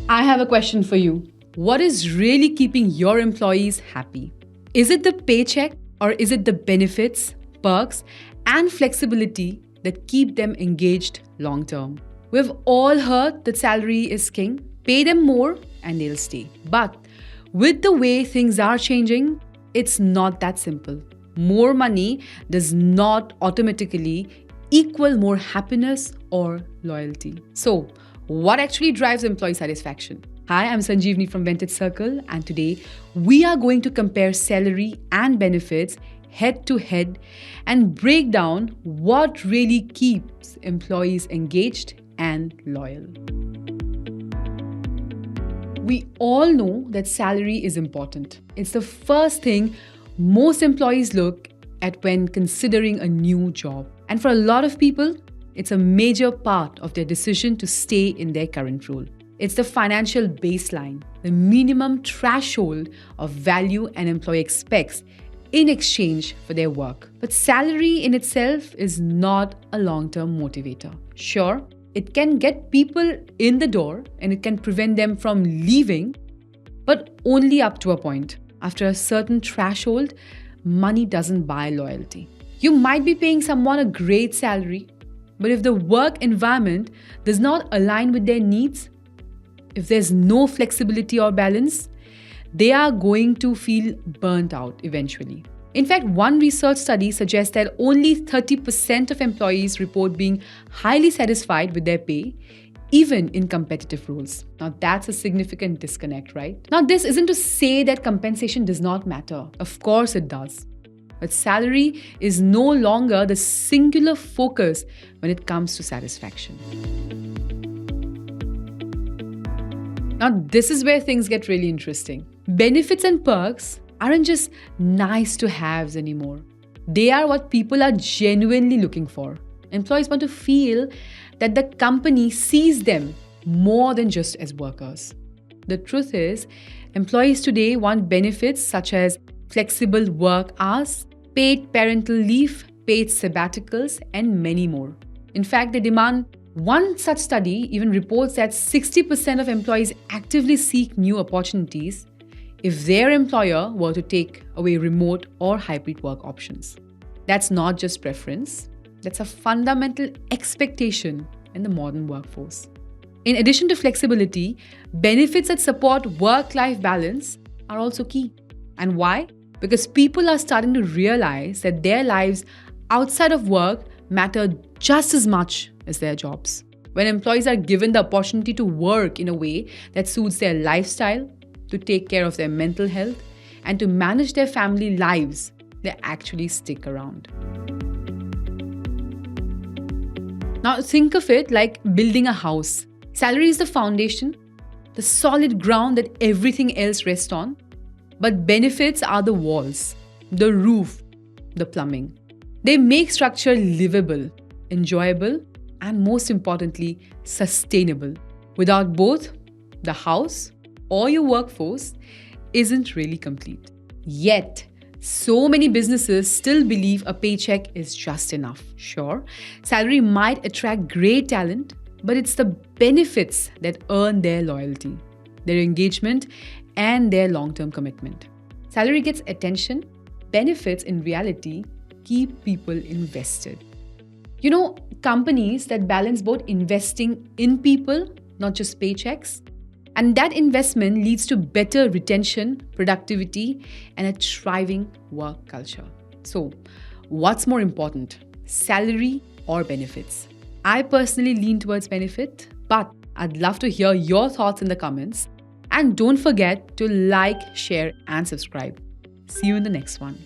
I have a question for you. What is really keeping your employees happy? Is it the paycheck or is it the benefits, perks, and flexibility that keep them engaged long term? We've all heard that salary is king. Pay them more and they'll stay. But with the way things are changing, it's not that simple. More money does not automatically equal more happiness or loyalty. So, what actually drives employee satisfaction? Hi, I'm Sanjeevni from Vintage Circle, and today we are going to compare salary and benefits head to head and break down what really keeps employees engaged and loyal. We all know that salary is important. It's the first thing most employees look at when considering a new job. And for a lot of people, it's a major part of their decision to stay in their current role. It's the financial baseline, the minimum threshold of value an employee expects in exchange for their work. But salary in itself is not a long-term motivator. Sure, it can get people in the door and it can prevent them from leaving, but only up to a point. After a certain threshold, money doesn't buy loyalty. You might be paying someone a great salary, but if the work environment does not align with their needs, if there's no flexibility or balance, they are going to feel burnt out eventually. In fact, one research study suggests that only 30% of employees report being highly satisfied with their pay, even in competitive roles. Now, that's a significant disconnect, right? Now, this isn't to say that compensation does not matter. Of course it does. But salary is no longer the singular focus when it comes to satisfaction. Now, this is where things get really interesting. Benefits and perks aren't just nice to haves anymore. They are what people are genuinely looking for. Employees want to feel that the company sees them more than just as workers. The truth is, employees today want benefits such as flexible work hours, paid parental leave, paid sabbaticals, and many more. In fact, they demand. One such study even reports that 60% of employees actively seek new opportunities if their employer were to take away remote or hybrid work options. That's not just preference, that's a fundamental expectation in the modern workforce. In addition to flexibility, benefits that support work-life balance are also key. And why? Because people are starting to realize that their lives outside of work matter just as much as their jobs. When employees are given the opportunity to work in a way that suits their lifestyle, to take care of their mental health, and to manage their family lives, they actually stick around. Now think of it like building a house. Salary is the foundation, the solid ground that everything else rests on, but benefits are the walls, the roof, the plumbing. They make structure livable, enjoyable, and most importantly, sustainable. Without both, the house or your workforce isn't really complete. Yet, so many businesses still believe a paycheck is just enough. Sure, salary might attract great talent, but it's the benefits that earn their loyalty, their engagement, and their long-term commitment. Salary gets attention, benefits in reality keep people invested. You know, companies that balance both investing in people, not just paychecks, and that investment leads to better retention, productivity, and a thriving work culture. So, what's more important, salary or benefits? I personally lean towards benefit, but I'd love to hear your thoughts in the comments. And don't forget to like, share, and subscribe. See you in the next one.